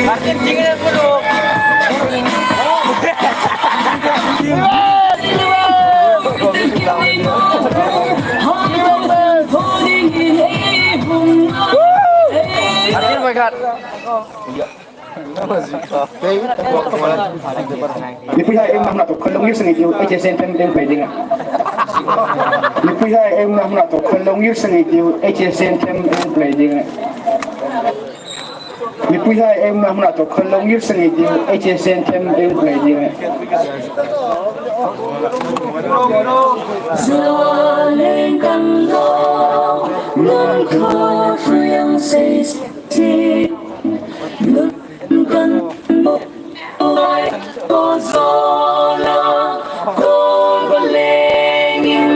Argentina dulu. Argentina bagat. Ni punya em nak tu kalau ngir sengi dia aja sentem tem peding. Ni punya em nak tu kalau ngir sengi dia aja sentem tem peding. Ni punya em nak tu kalau ngir sengi dia aja sentem tem peding. Zalenkan lo ngon ko yang say kan boy ozola kolengin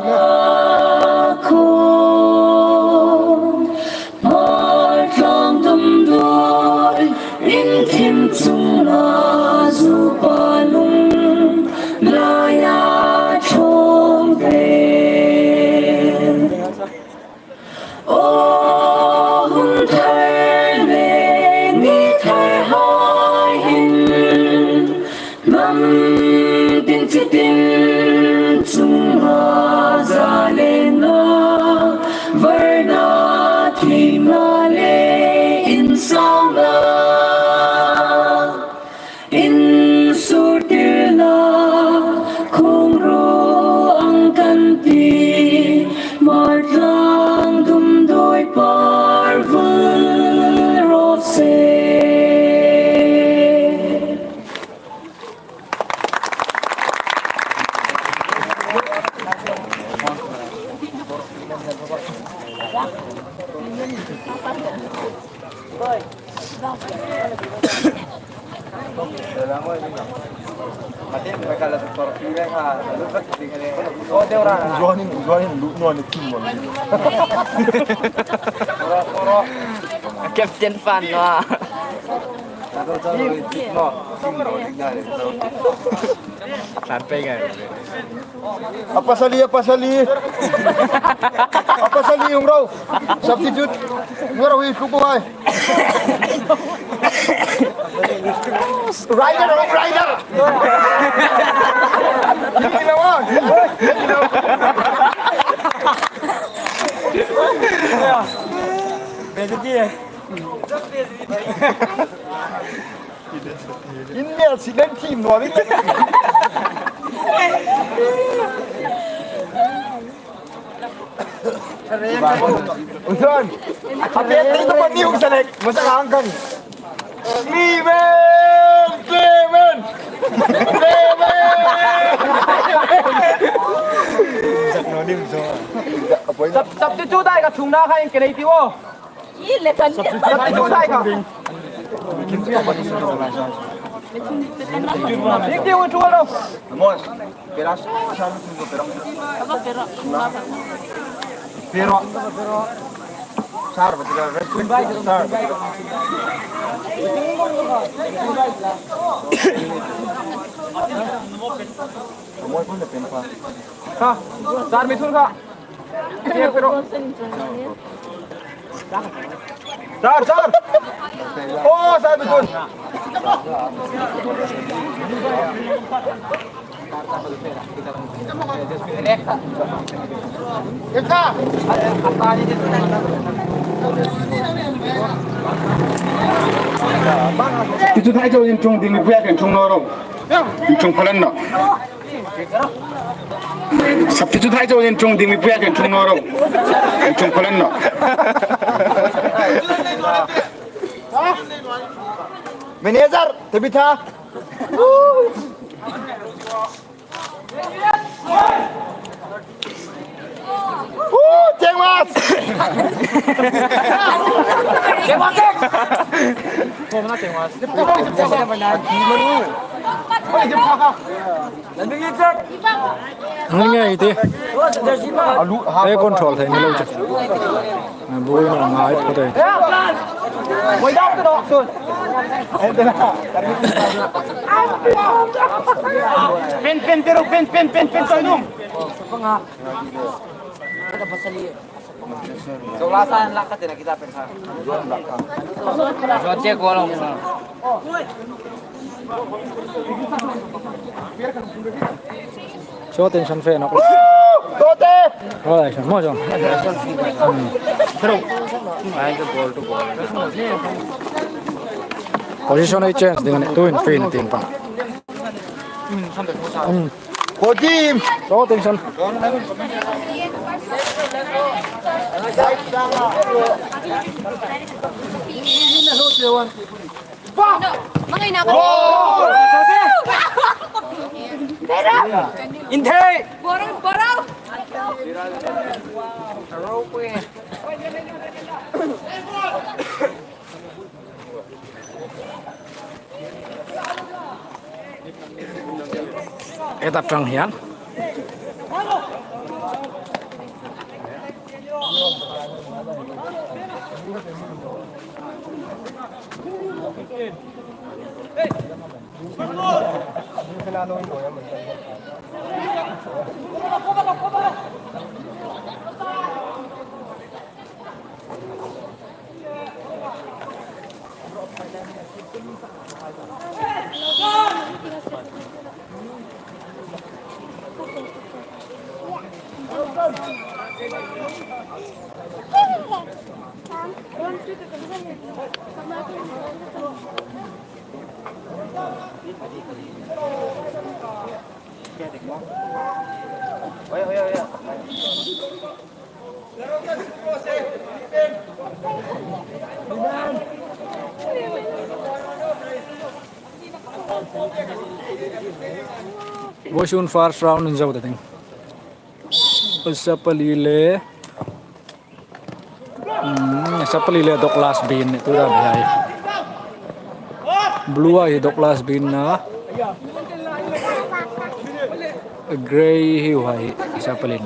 aku marjong dum doi in tim chung la zu palung laya chong ve Captain Fan wah. Sampai kan. Apa sali yung raw? Substitute. Ngaraw ikupo ay. Rider. Hindi ginawa. Betul dia. Hindi sila team no. Usan. Hati-hati itu paniung selek. Masa angkan. Clemen. Substitute ได้กับถุงหน้าใครเกเรติว Substitute ได้กับนี่เดียวกันชัวร์เลย Vamos. Peras. Pero. Sar, betul. Sar. Kamu pun dah penpa. Ha, Sar mitul ka? Iya, pero. Sar. Oh, sar betul. Eka. Itu tak jauh yang cung di ni punya kan cung norong, cung pelan nak. Substitute tak jauh yang cung di ni punya kan cung norong, cung pelan nak. Manager, tebita. Cengas. Ngay itu. Saya kontrol saya ni loh. Boleh nak ngai pada. Way down to the soon. Ito na. Pin, pero pin, sa inyo. So, lasan lang ka, tinakita pin ha. So, check ko lang muna. Show tension fan ako. Tote! Wala siya. Mo John. Position ay chance dengan itu infinity pa. Kojim! Show tension. Mga inakan. Inte! Borong! Etap Trang Hian. Boshun first round in jauh dating. Sa palile. Sa palile dok last bin itu dah bahaya. Blue ay dok last bin na. Gray hiu ay sa palin.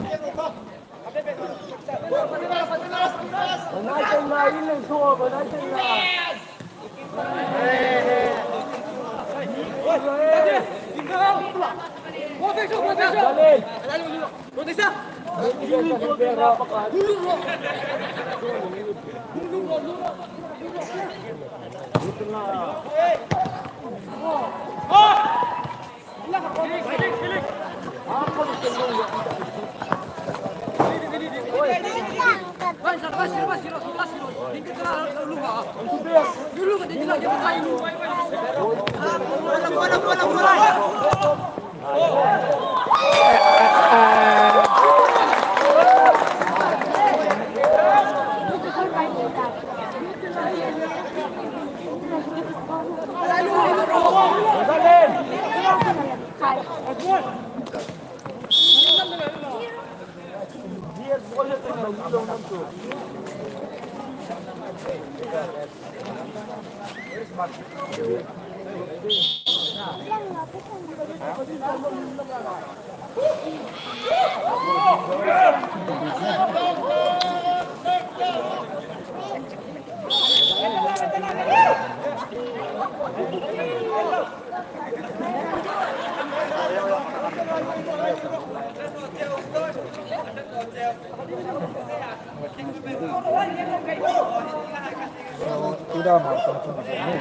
Sudah masuk cuma ini.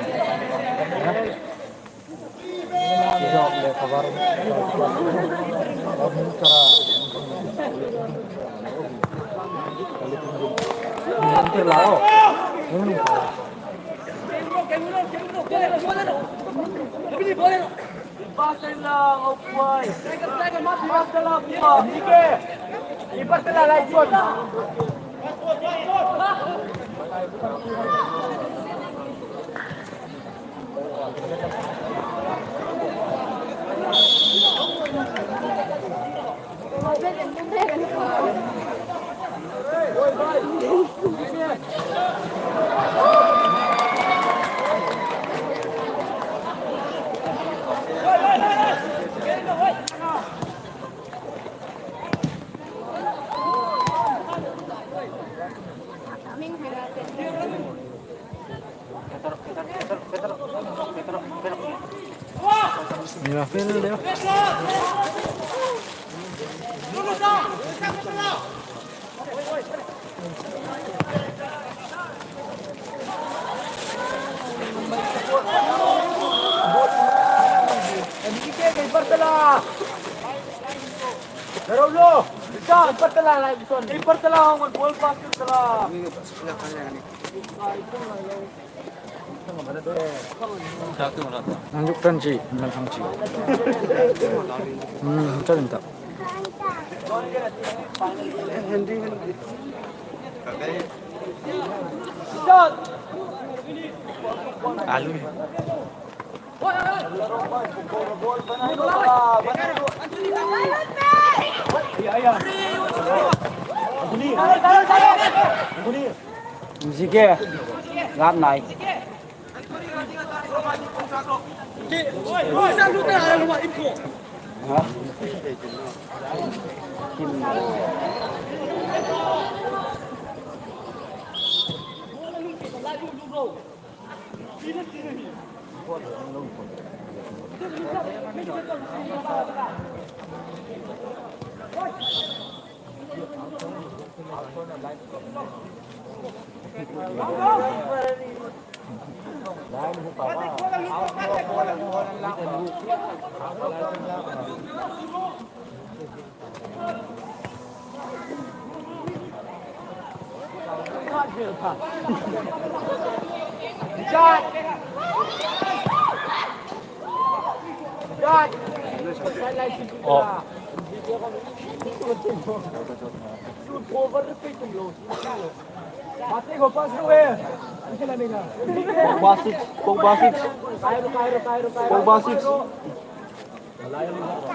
Sudah oleh kabar. Nanti lah. Ipasin lang, Okway. Ipasin lang, sige. Ipasin lang, Lightfoot. Pero nanjukkan menangci. Cerita. Alu. Sige. Ngáp này.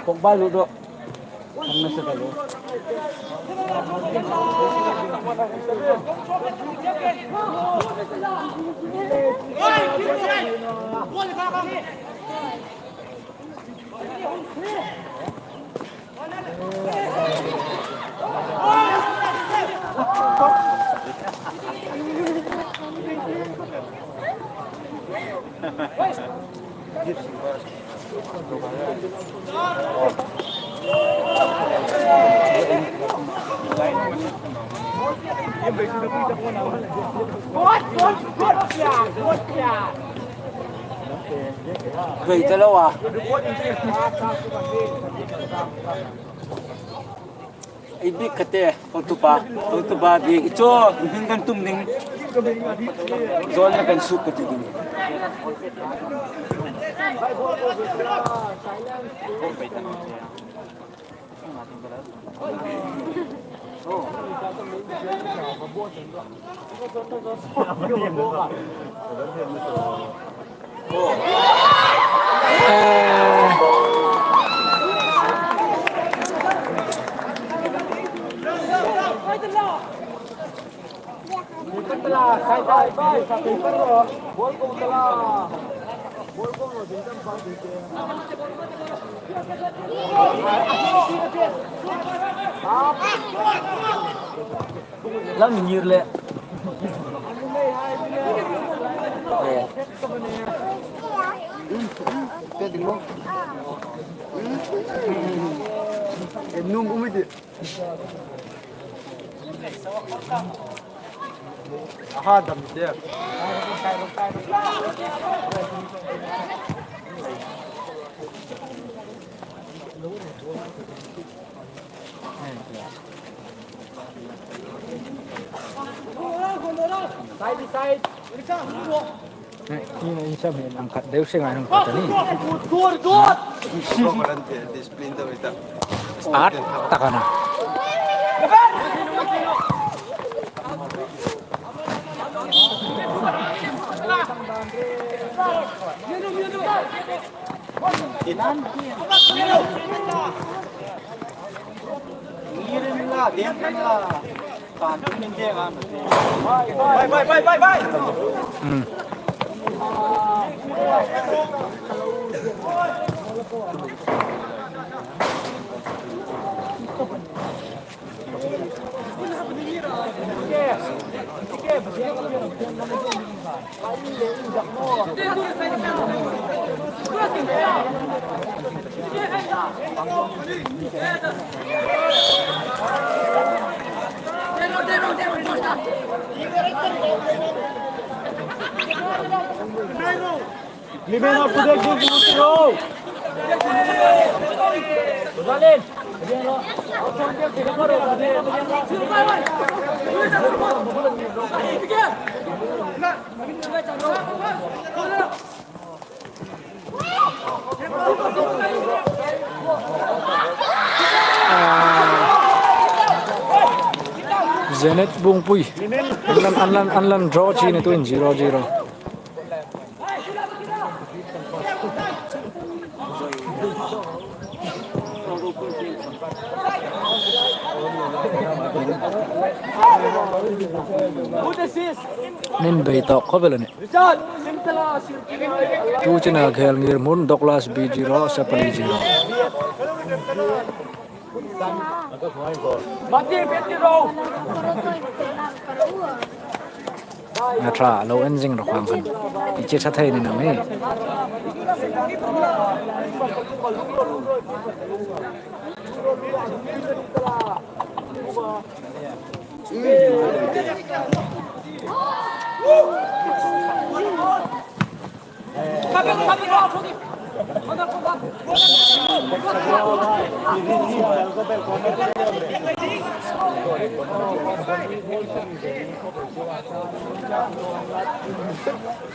Pogba ludo. Ang nasa talo. Vậy tới lâu à? Ibig kate pagtupa di ito hinggan tumning zon na kan soup kate din. Lang minir le. Nung umidi. Aha, dam dia. Ini insya Allah angkat Deus yang angkat ni. At takana. Zenet Bungpui anlan draw chi ne tuin 0-0 nin bei to ko belane tu china khel ngir mun doklas b0 sapali 0 na tra lo engine ro khang khan iche cha thai ni na me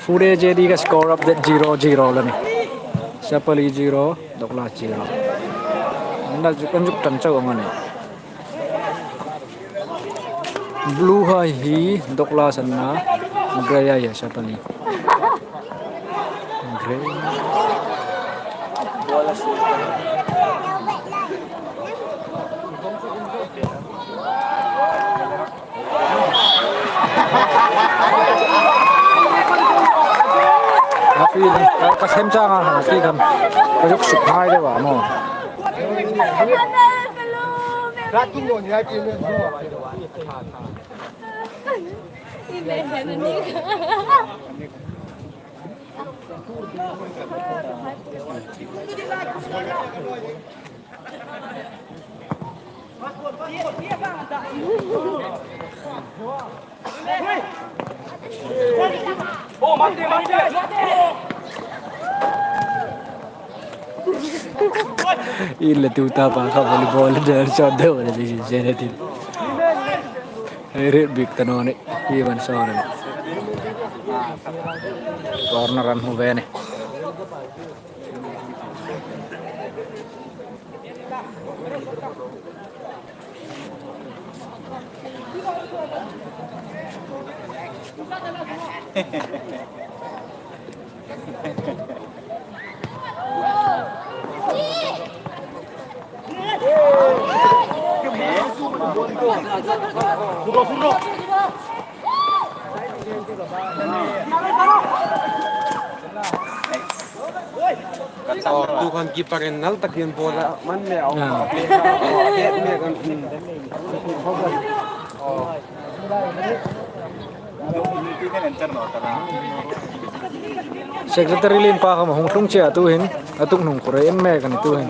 Fude jadi ka score up that 0-0 la ni Sapali 0 Dokla 0 anda jukan juk tan chau ngane Blue hai hi Dokla sanna Graya ya Sapali Gray Afi ka sem cha nga ha ki kam ka juk suk hai de wa mo il tuta pa ka volleyball der shot de wala di Zenetin red big tanone even sore corner run ho vene Tuhan kiper nal takin bola man le au Secretary Lin pa ka mahong tung chia tu hin atung nung kore em me kan tu hin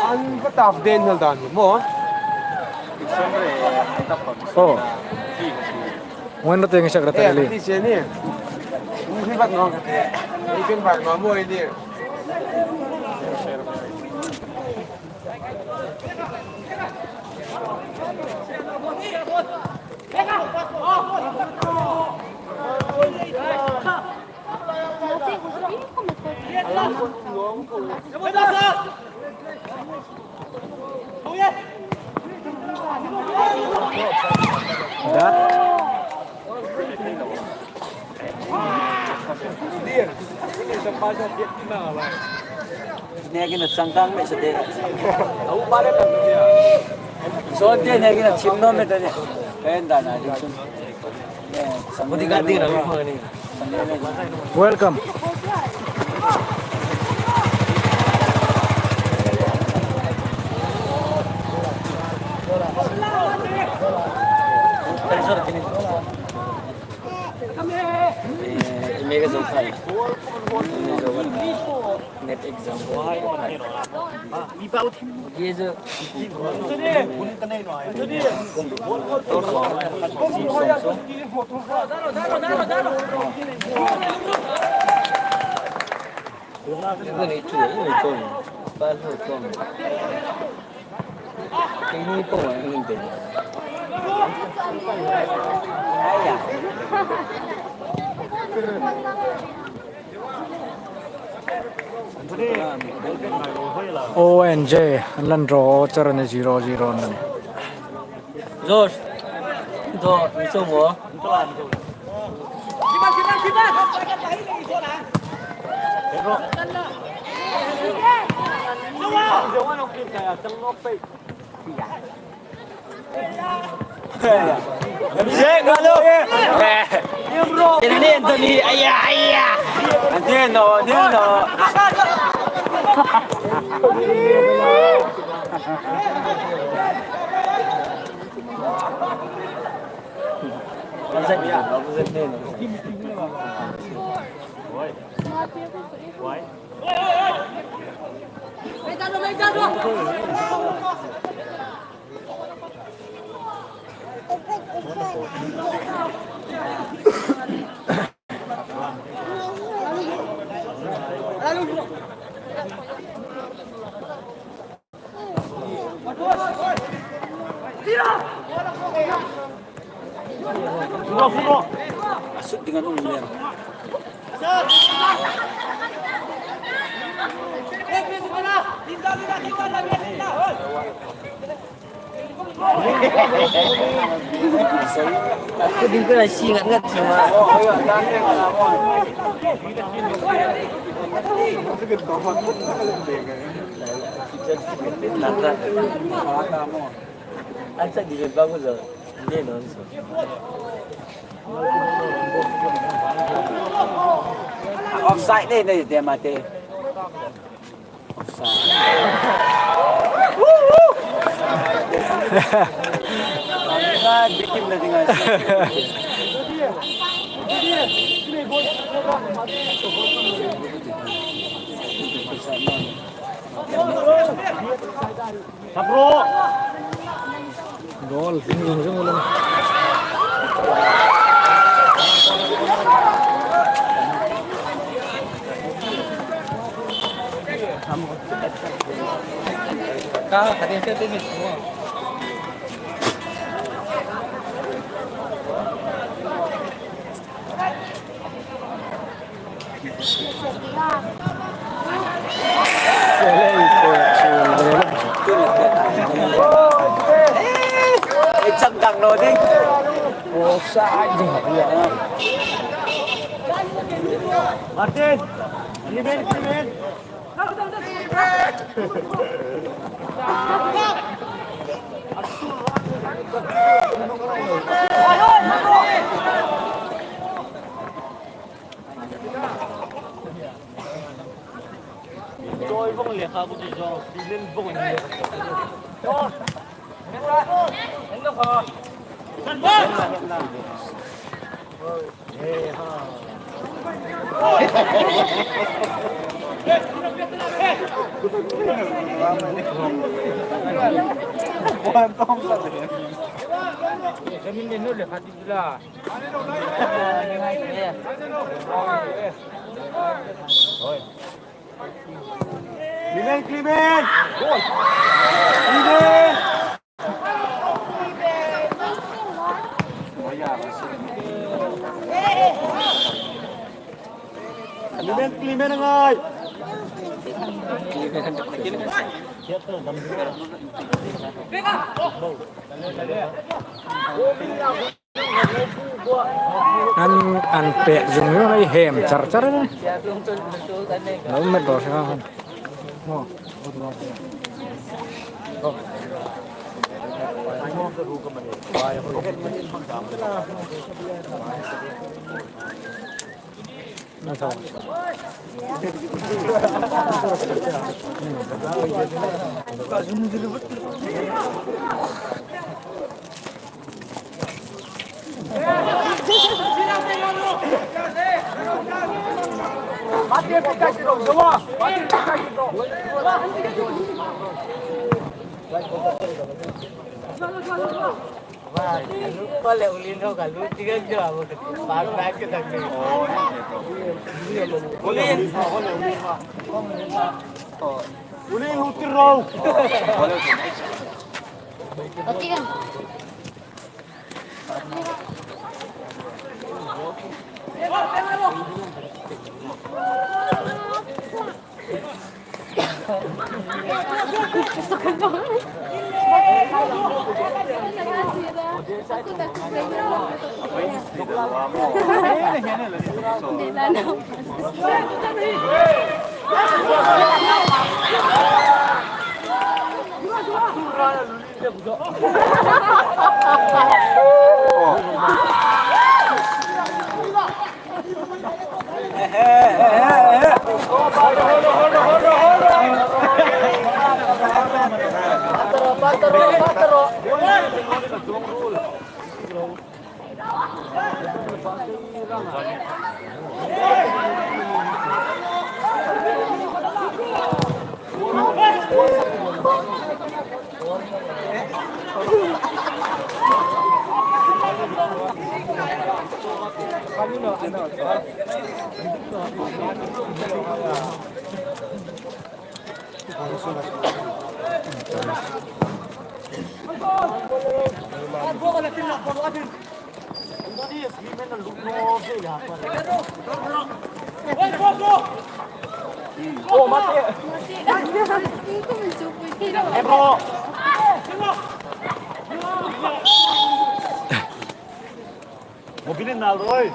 an pataf den hal dan mo oh when the thing Secretary Lin ti che ni ni bat ngong ni pen bat ngong mo ni Ini akin at sangkang may sa dera. Zone din hai kina chimno me tane. Kayan da na addiction. Welcome. Mega zone khai. Net exam. ये जो ONJ lan ro charan 0-0 nan. Rồi, rồi, đi chung hả? Dễ quá luôn. Ini Anthony, ayah. Dia no. Masuk dengan umur. Aku juga nasi ingat cuma. Asa di bagus loh. Dia nonton. Offside ni dia mati. Offside. Bikin na tinggal. Gol hingung sang ulang. Kau tadi saya tengok semua. Chắc đằng rồi đi. Offside jing hak dia. Martin, Clement. Tôi vong liệt ha cũng chỉ cho đi lên vong liệt. Đó. Đánh đâu hả? Sân bóng. Clement. Clement anh ơi. An pe dùng nó này hẻm char char này. Nó mất rồi sao không? Kalau ulin ho kalau tiga jam baru baik ke tak ni. Ulin. Ulin utir roh. Roti kan? Aku takut Mobilin na rồi.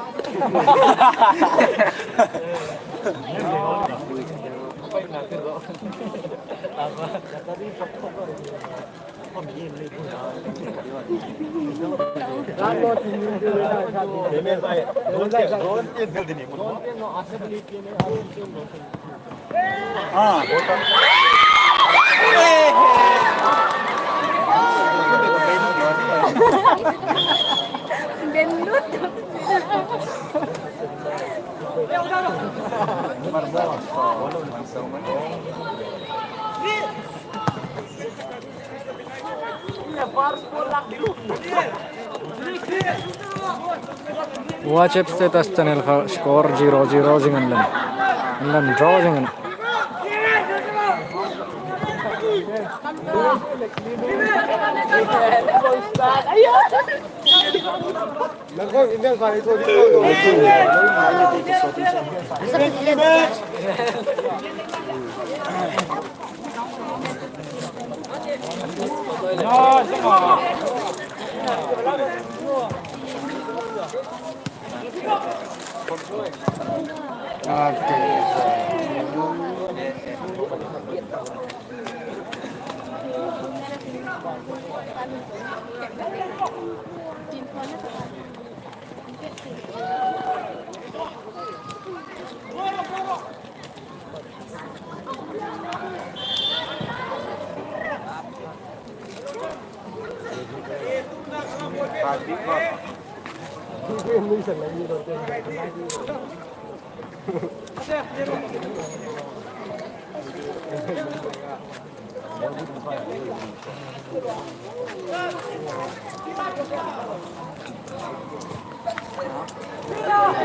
Gendut. Watch status channel ka score 0-0 jangan lan. Lan draw jangan.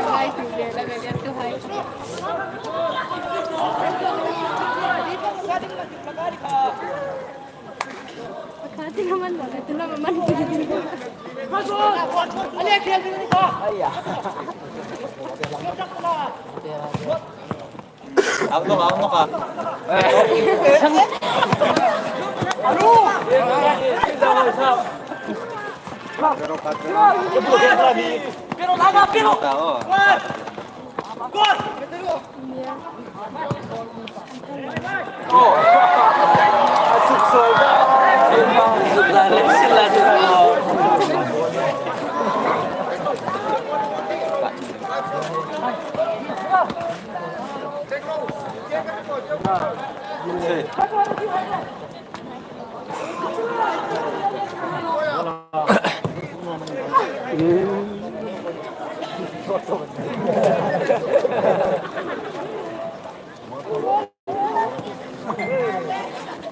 Hai, dia lagi dia tu hai. Kati naman ba? Ito naman man. Ali, kaya dito ka. Ayya. Ano ka? Ano? Pero laga, pero. Gol! Oh. Asuk solda. Sila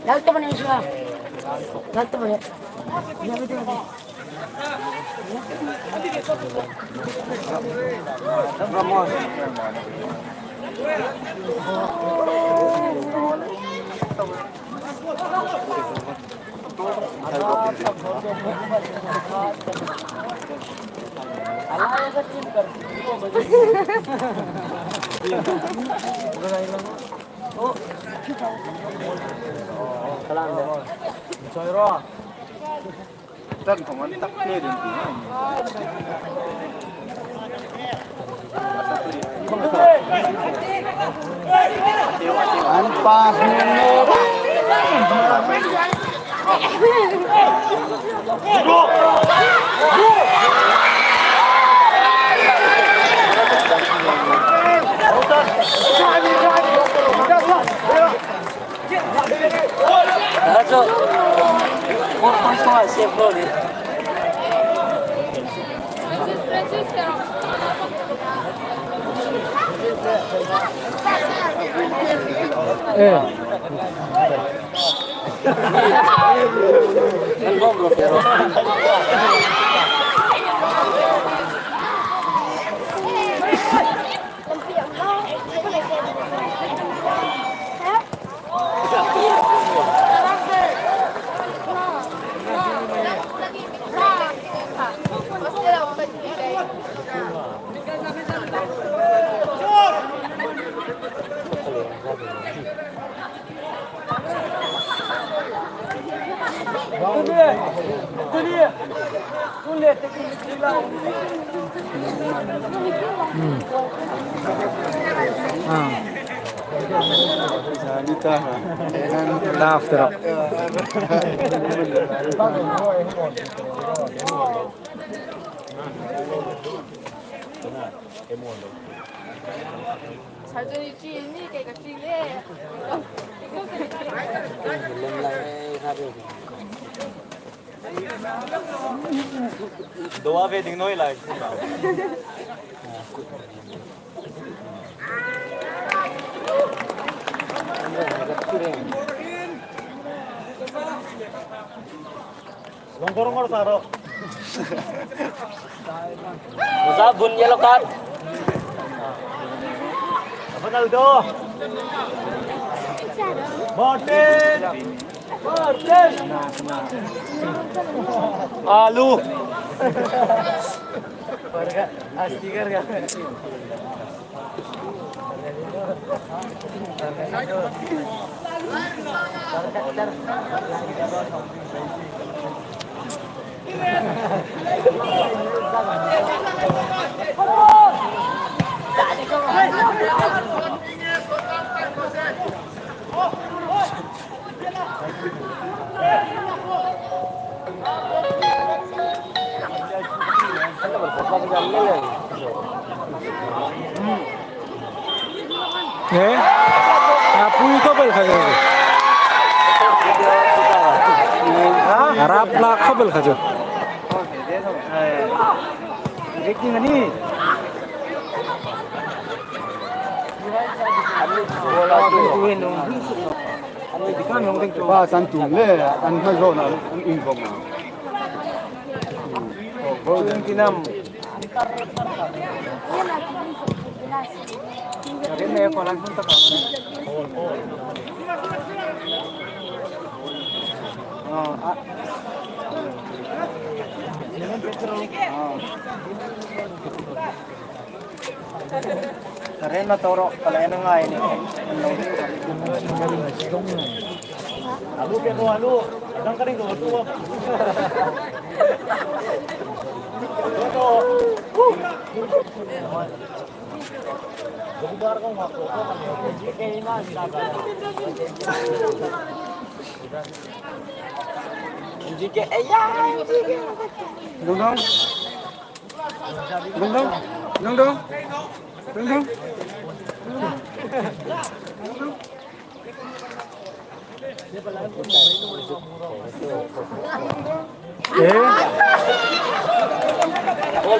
나도 보내 주아. 나도 보내. Tanของมันตักเท่จริงอันปาเฮโน Acho. Por points save goal ni. Gol bro pero. After up. 사전이 뒤에 걔가 뒤에. Doa về đừng nói lại. Longkorong or taro. Musabun yellow card. Ronaldo. Martin. Martin. Alu. Stiker ka. Eh? Apoy ka ba kayo? Harap la kabel kayo. Breaking ani. Ba san tu le an ha zo na an in ko ma. Ko yung kinam. Rin na ko lang punta ka. Karen na toro kalayan na nga ini. Alu pero alu, dang karing ko tuwa. Toto. Bubar kong ako ko kay na sabi. Jike ayah. Dong dong. Dong dong. Dong dong. Dong dong.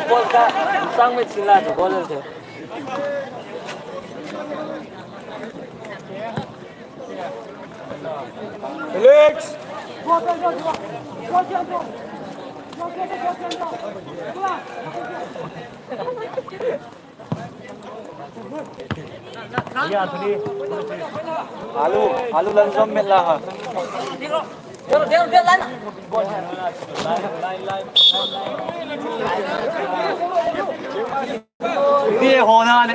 bol ka sang में छिला तो बॉलर थे Alex आलू लंजम में ला ha Dia hona ne.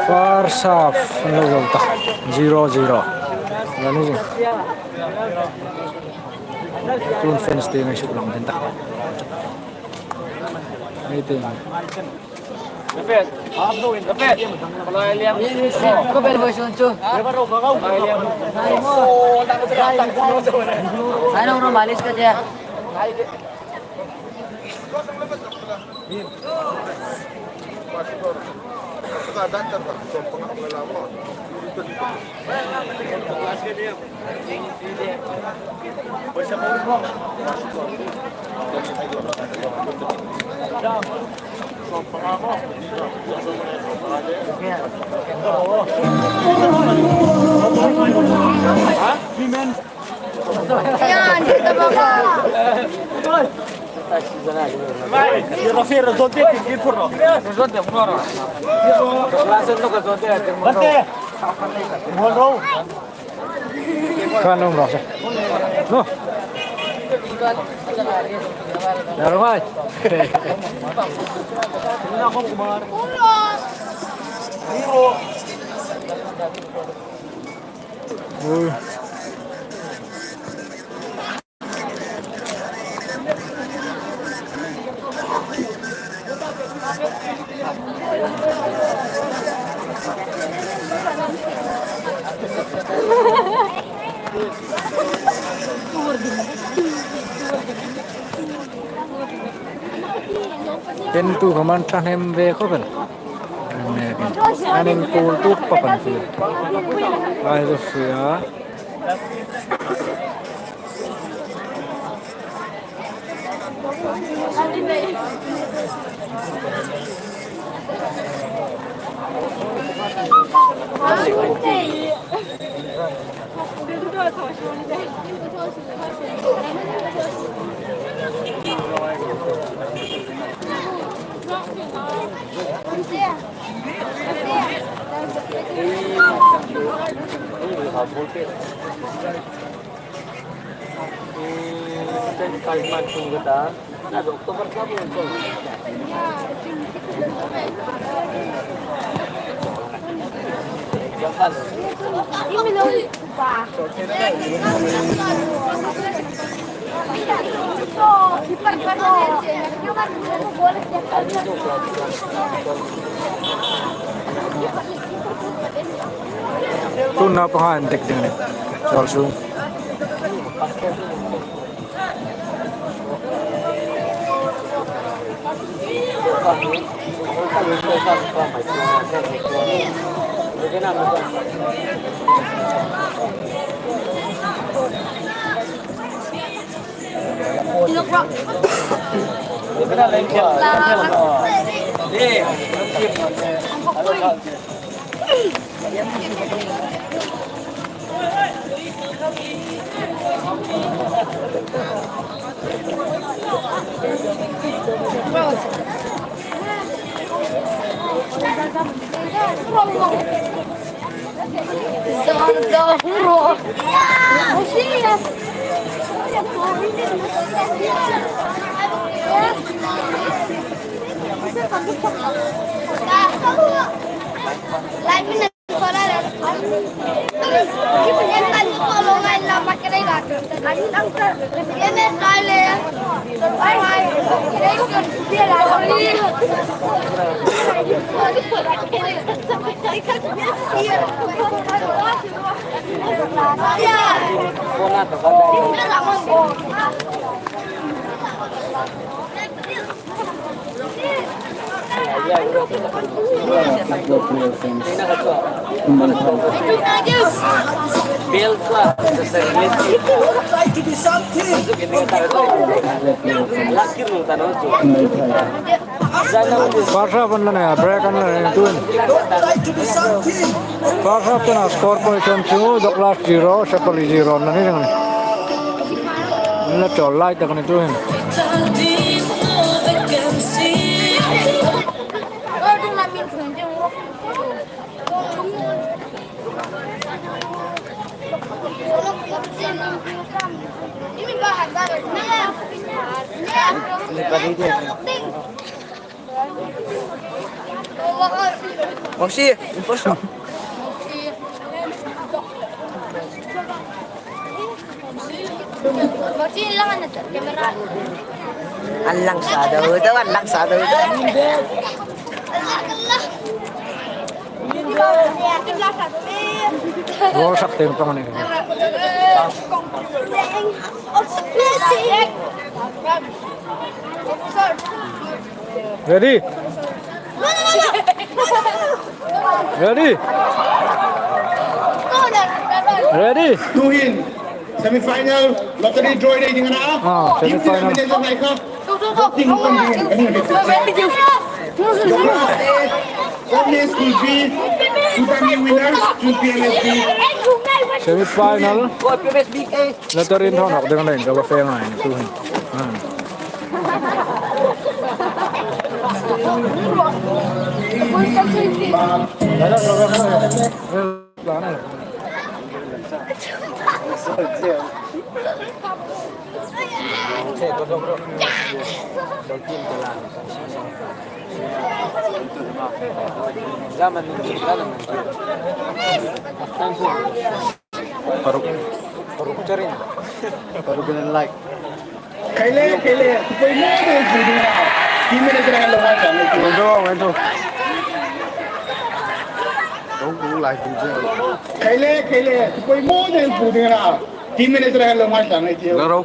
First half result 0-0. Ano sih? Tun fans din ay sulang din ta. Meeting. Dapat, आप लोग इन dapat. Kalau Eliam Ko pero version 2. baru kau. Eliam. Sana uno malis ka diya. Yan, dito ba ka? Rafir, zote ki furro. Zote furro. Clase to ka zote ate. Bate. Bolro. Kanong rasa. No. Laro mai. Ina ko kumar. Uy. Tentu kemantan MB ko ben. Anin pool tu papan field. Ay Sofia. Oktober kamu muncul. Jangan. Ini loh, Pak. Tu napakantik din eh. Sorso. Lại mình là có đây là cái phần nhân tăng của lo ngay là mặt cái đây là đánh tăng cơ cái này sai lên ai ai cái đây cần kia là đi Build lah, First half na break na tuin. First half na score position 2 Douglas 0 Shapali 0 na ni nang. Na to light na tuin. Ini bahan banget. Masih, impossible. Masih lang na kamera. Alang sado itu, alang sado itu. Goal sak tempo ni. Ready? Ready? Ready? Tuhin. Semi-final. Lottery draw day dengan apa? Tim semi-final. tidak menjadi mereka. Voting pendingin. Kami nak Only school B. Utami winners. School PMSB. Semi-final. Latarin honok dengan lain kalau fair lain tuhin. Zaman ini Paruk cerin. Paruk dengan like. Kaile. Supaya mana school dengan apa? Tim ini jangan lewat sana. Wento. Kaile. Supaya mana school dengan apa? Tim ini jangan lewat sana. Laro.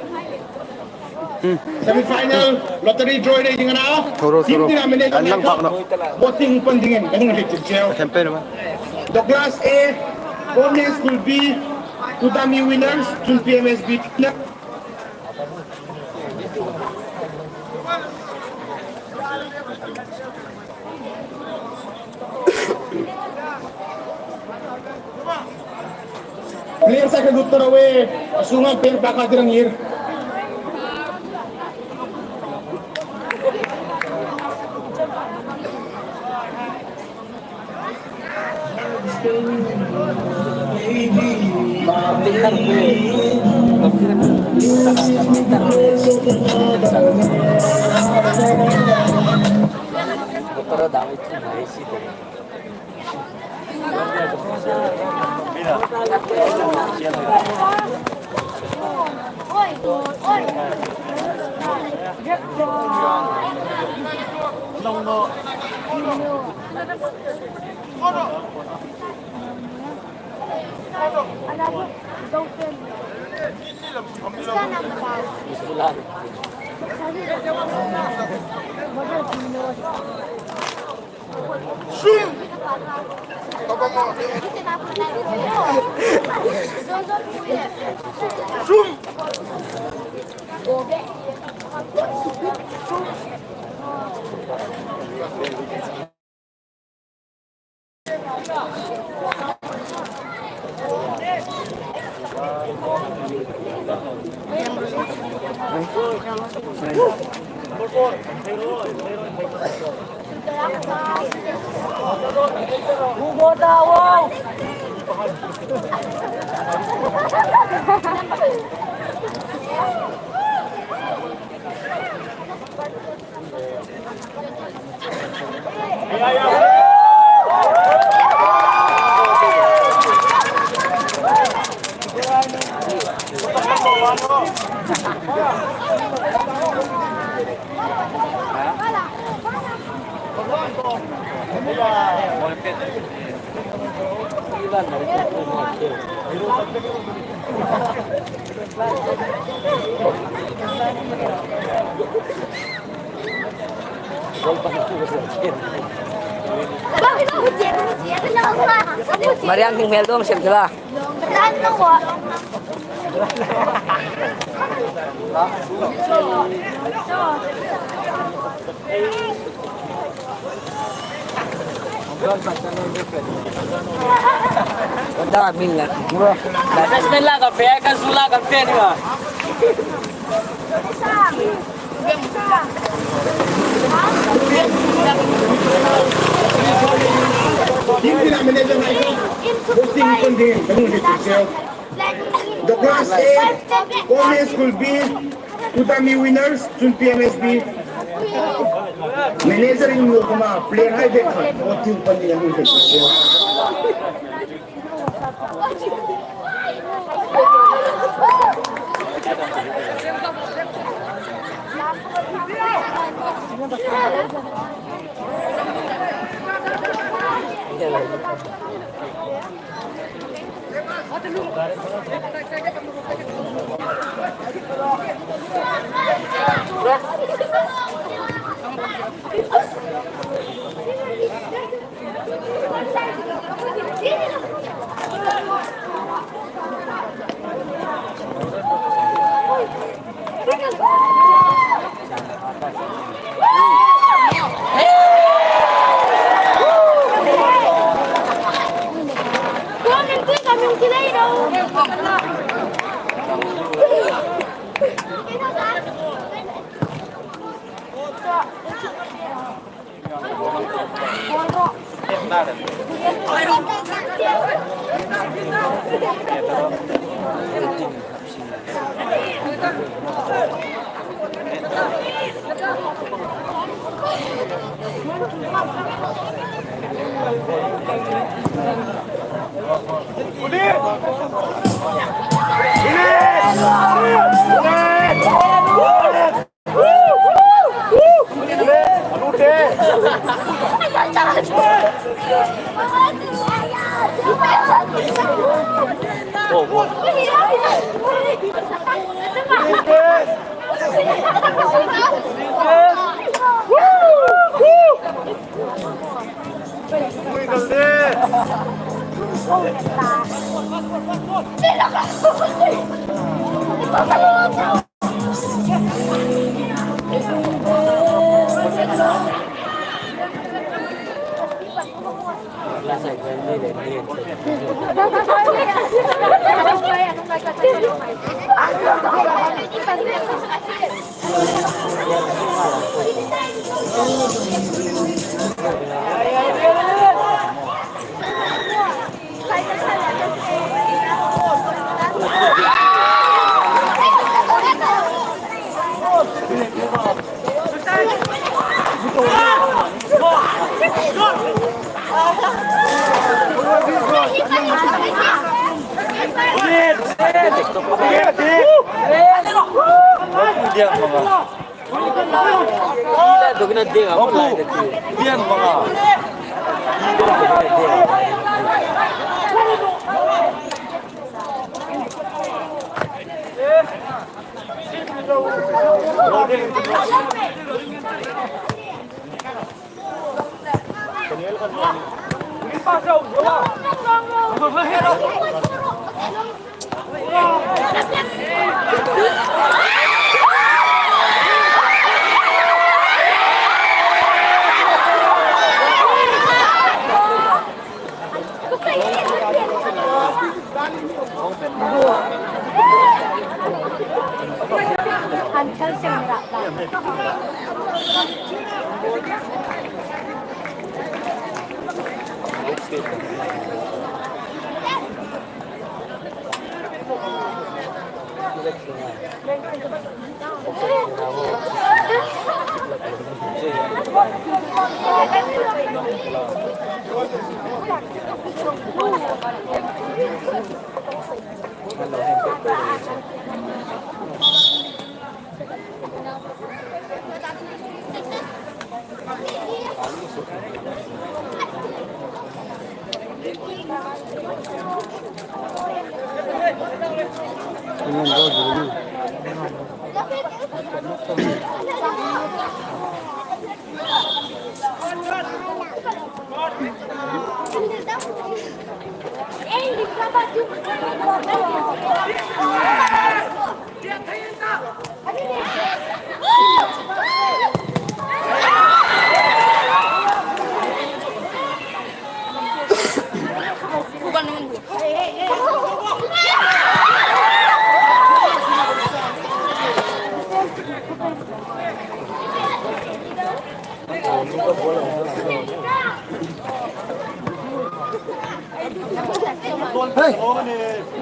Semi-final. Lottery draw day dengan apa? Suruh. Tim tidak menjadi mereka. Voting pendingin. Kami nak Tempe naman. Douglas A, Borneo School B, Utami winners, School PMSB. Player sa kagutor away, asungan player baka dirang year. Pero dami itu Malaysia tu. Sebulan. Mariang tinggal tu macam tu lah. Dah minyak. Bismillah kafe kan sula kafe ni mah. Hindi namin nila na ito. Boosting funding. Ganun dito siya. The class A, Coleman School B, Utami winners, Sun PMSB. Manager in mo kuma, player high back ka. Boosting funding ang dito siya.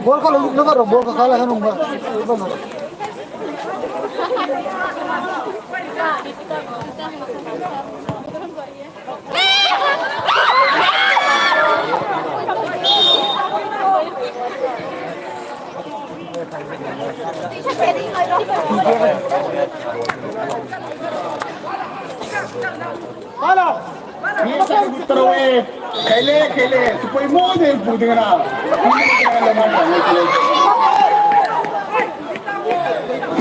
Bol ka lang lugar, bol ka kala kanong ba? Iba mo. Bisa terawih. Kele. Supaya model pun dengan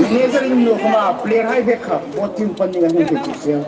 Manager ini cuma player high back, buat tim penting yang kecil.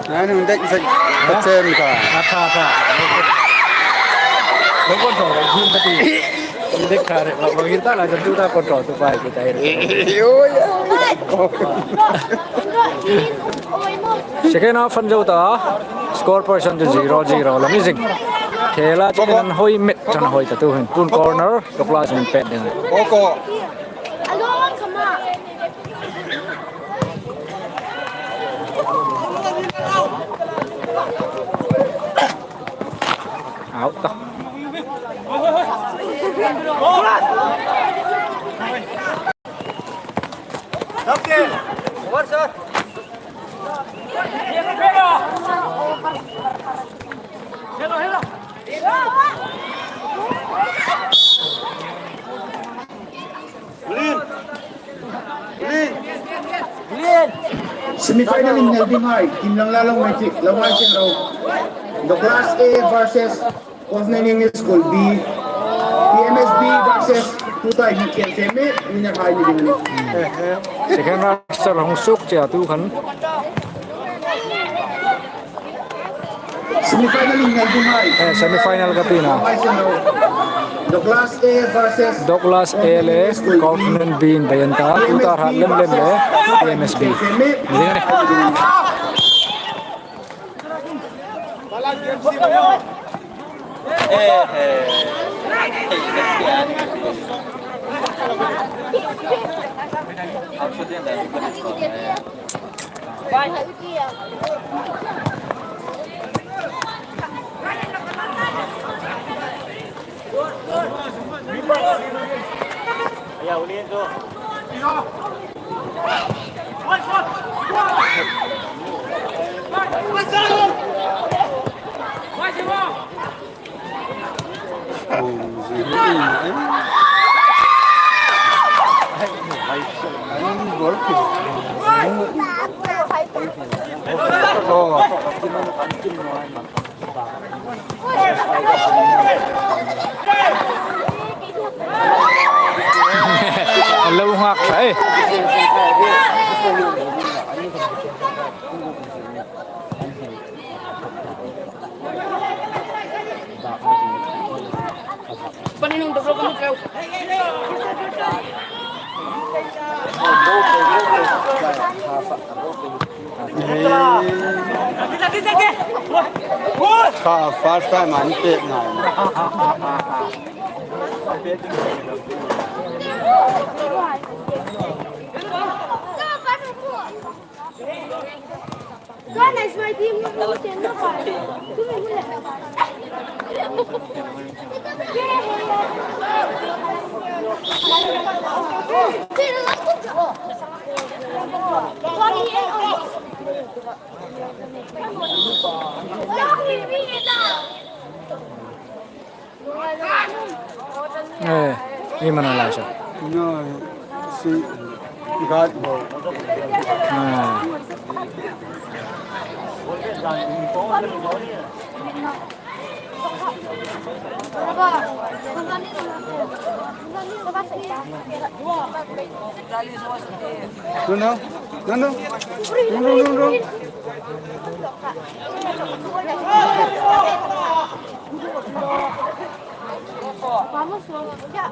Ano hindi isa kacem ka. Apa. Lepas tu, kita tadi. Dekar, kalau kita lah tentu tak kontrol tu baik kita ini. Second half fan jauh ta, score position tu 0-0 lah music. Khela jangan hoi met jangan hoi tu hen. Pun corner, Douglas men pet dengan. Oko. Out dah. Okey. Over sir. Hello. Clean. Semifinal in Melvin High, team lang lalang magic, lawan sila the Class A versus Cosnelling School B, PMSB versus Tutai HKSM, winner high ni din. Second half salah husuk je tu kan. Semifinal in Melvin High. Semifinal katina. The Class A versus Douglas ele Confident Bean bayanta utar hat lem le PMSB. Ya, ulin tu. Alam nga ka eh. Paninong dobro ka mo kayo? First time I'm paid now. Gana is my team mo mo tendo pa. Tumi mula. Hindi man nala siya. No, see, God, no. Vamos, ya.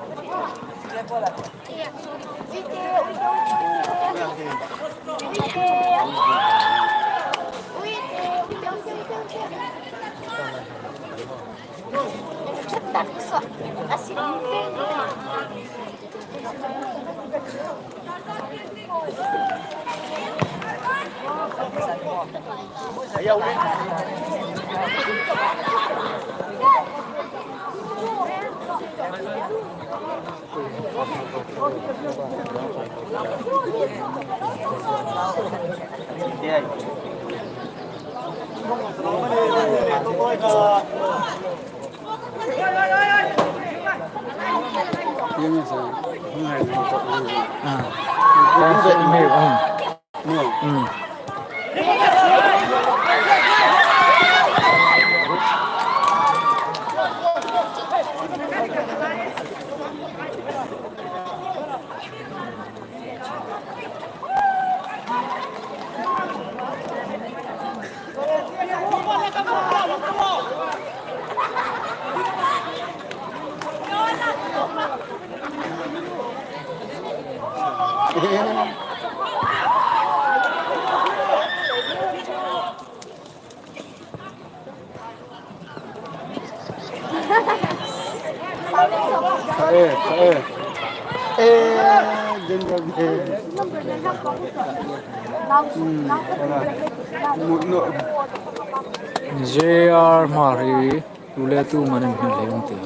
JR Mari ule tu manem na leong te.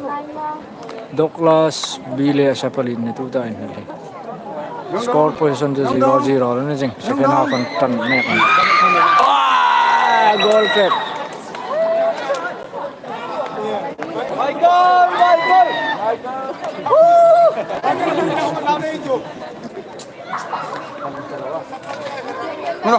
Douglas Bile sa palin na tu tayo na le. Score position to 0-0 na jing. Second half ang tan na yan. Goal kick. No.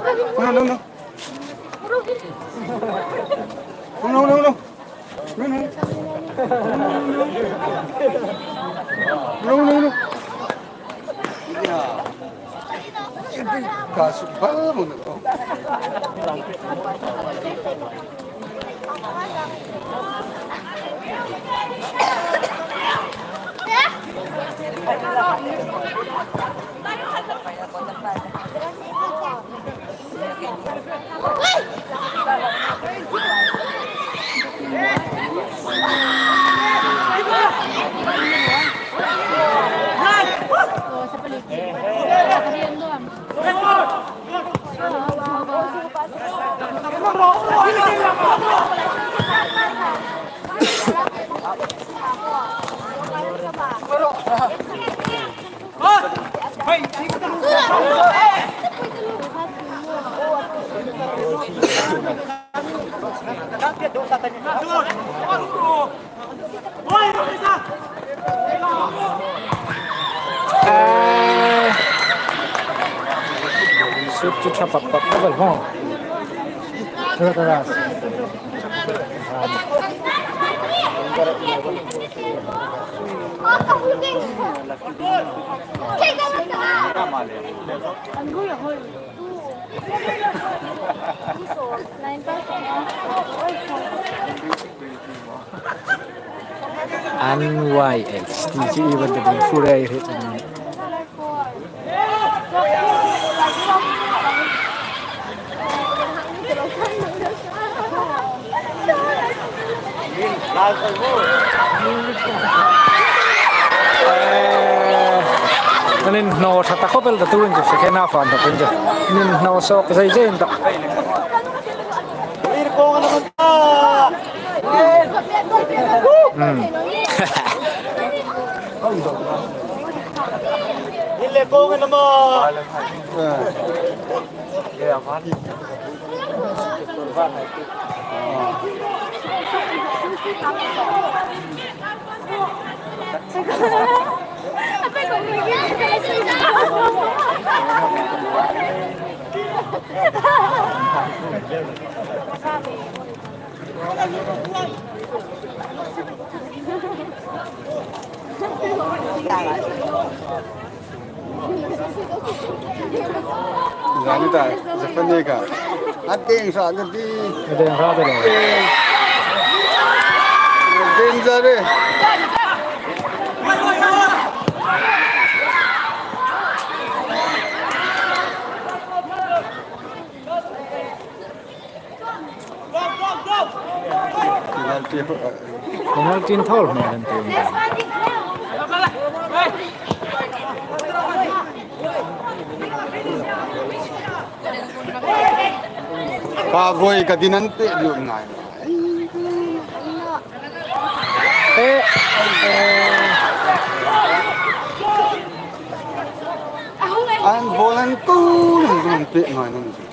Kaso pa mo na to. chút chập bập bập nó vẫn ho rất là NYX thì even the full day hết nên nó thật không phải là tôi nên sẽ khen nào phản được bây giờ nên nó so cái dây dây đó Ile ko nga naman. Ganita, Japan ka. Ating sa ganti. itu yang rata deh Danger eh. penalti thol mà lần thứ Pa boy ka dinante lu ngai. An bolan tu nang pe ngai nang.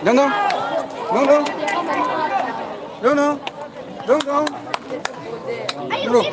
Don't go. Don't go. Don't go. Don't go. Look.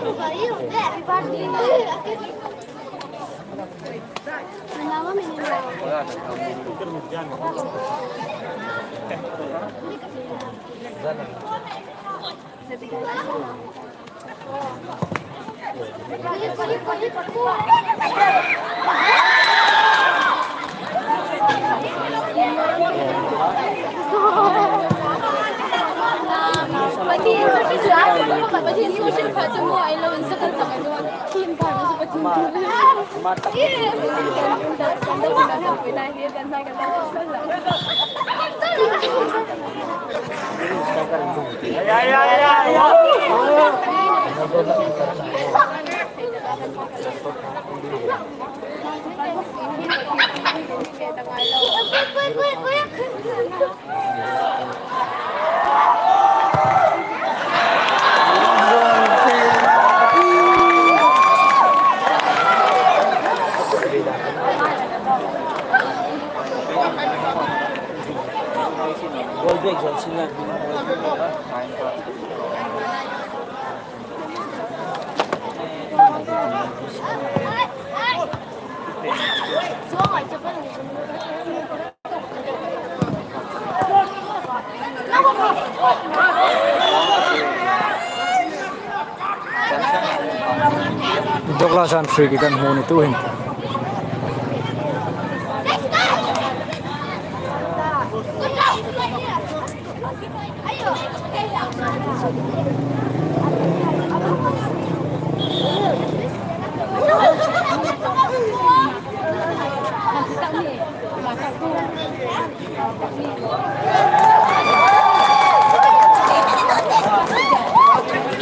Douglasan free kick kan mau nituin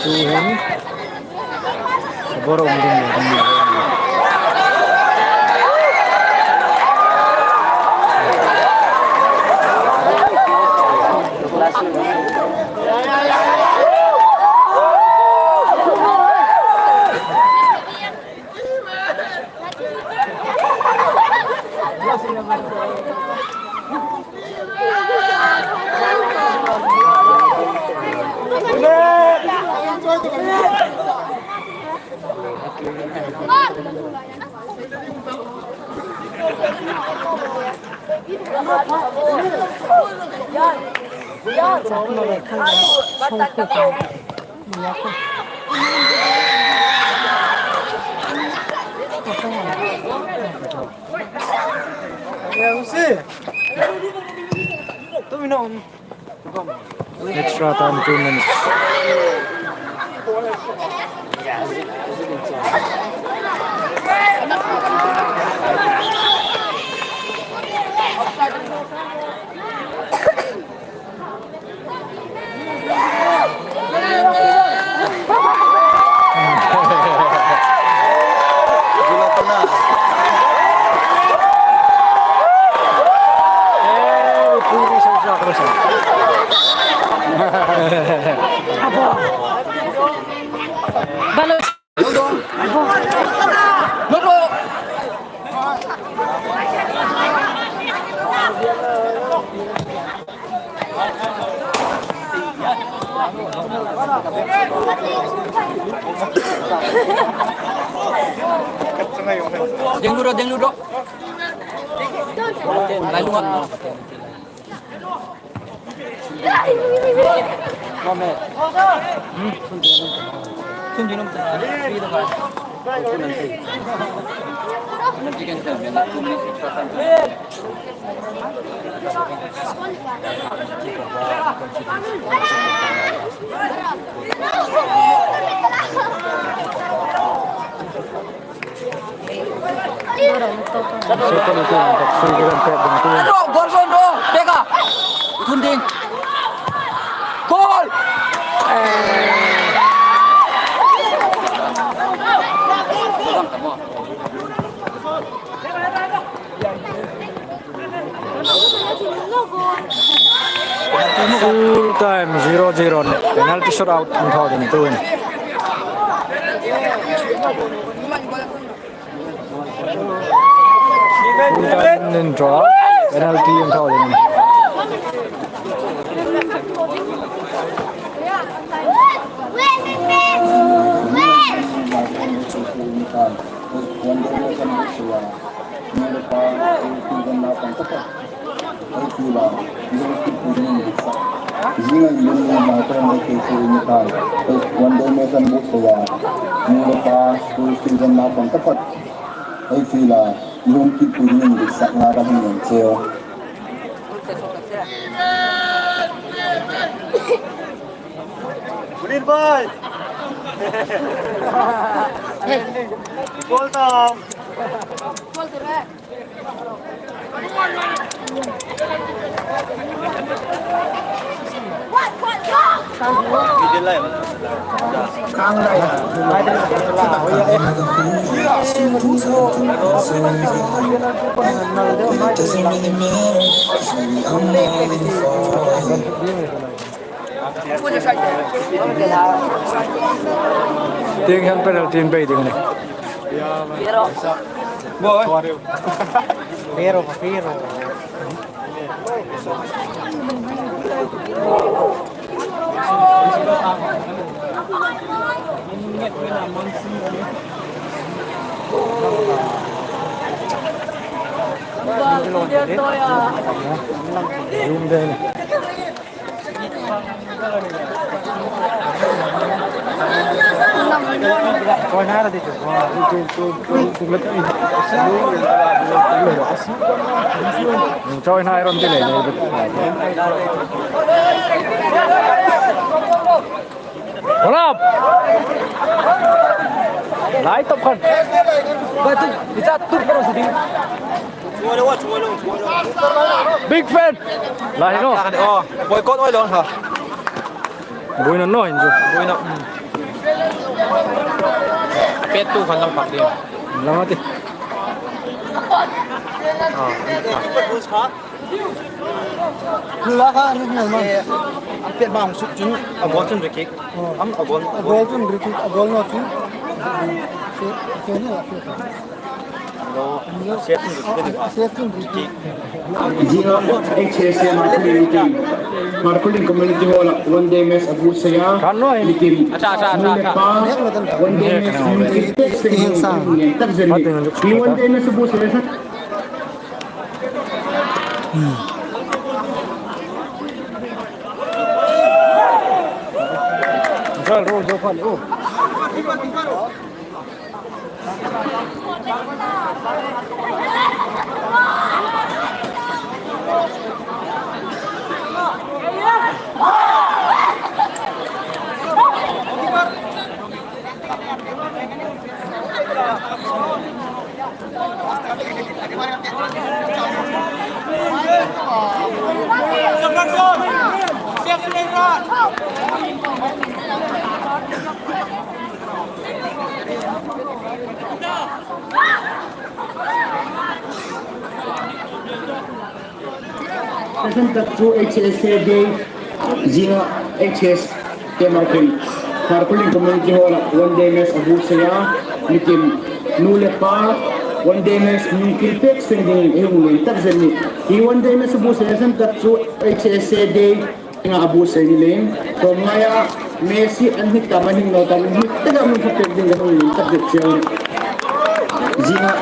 Tuhan borong din ya. Extra time 2 minutes. Deng dulu. Lalu Mohamed. Tunjukkan itu kan. Nanti kan kita biar gol, Beka. Tunjing. Gol. Full time 0-0 penalty shootout ang tawag nito yun. Full time and draw penalty ang tawag nito. Jingan yung mga motor na kaysa inyo tayo. Wanda mo sa buko ya. Mula pa, season na pang tapat. Ay sila, yung tipo yung bisak na kami ng seo. Bulin boy! Goal Tom! Tingnan penalty yung bay tingnan. Pero. Join Iron delay. Hold up! Light up kan. Batu bisa tur terus di. Big fan. Lahi no. Oh, boycott oil on ha. Buhay na no, injo. Buhay na. Petu kan lang pak din. Lamat eh. Lula ka rin naman. Ang pet ba ang sukjun agon chun rekik. Ang agon. Agol tun rikit agol na tun. Safe tun rikit. Zero HSA Markuling Community Hall, 1 day mess Abu Saya, Kano eh? Likim, Acha. 1 day mess Community Text, Di 1 day mess Abu Saya, Jal roll jo phal oh. Present that 2 HSA day, 0 HS Markuling Community Hall, 1 day mess Abu Saya, Likim, Nule Pa, 1 day mess Nukil Text, Sending Ehulin, Tarzani, 1 day mess Abu Saya, that 2 HSA day, nga Abu Saya nilin, so ngaya Messi ang hitaman ng nota ng hitaga mo sa pwedeng gano'n yung subject siya. Zina,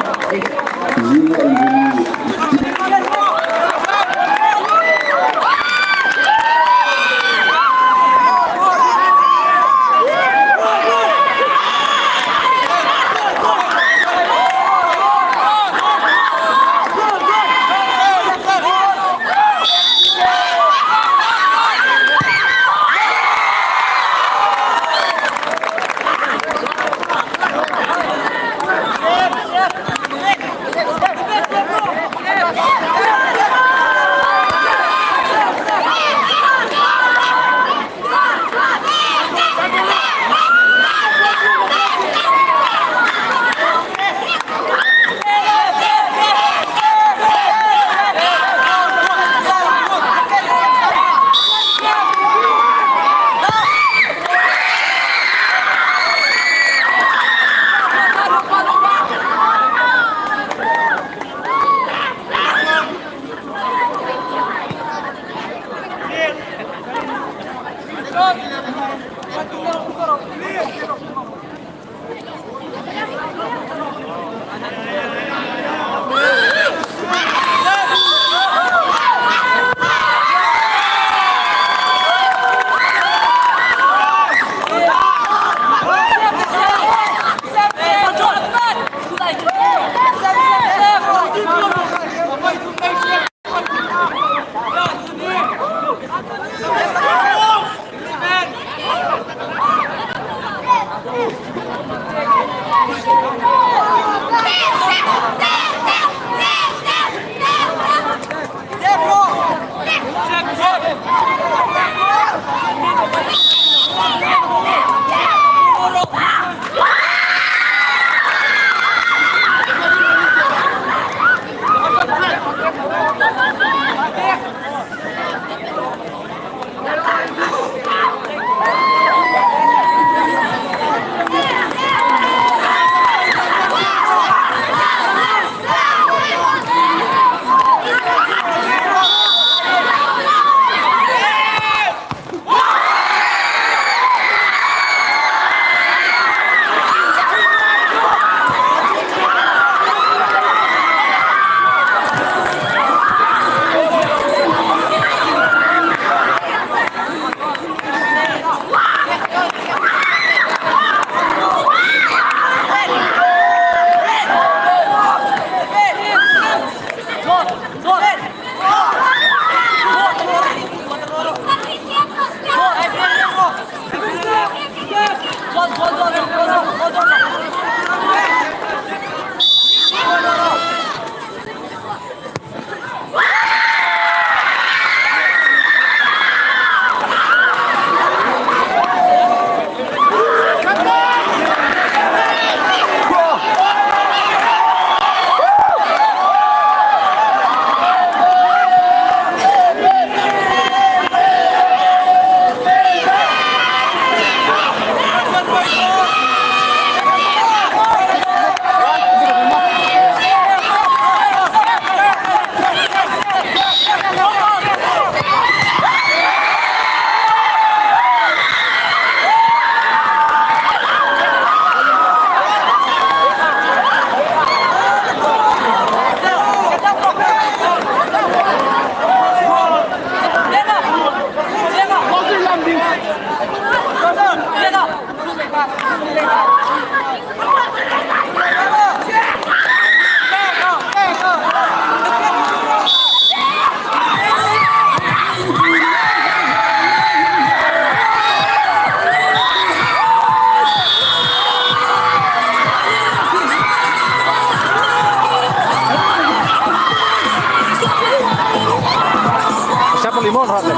Limon hat le.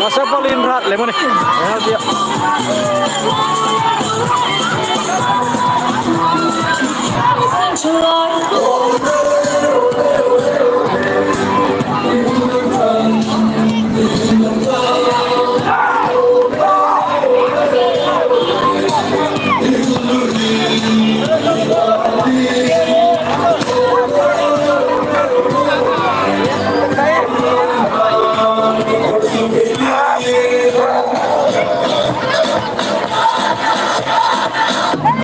Asa Palin hat le mani. Ya dia.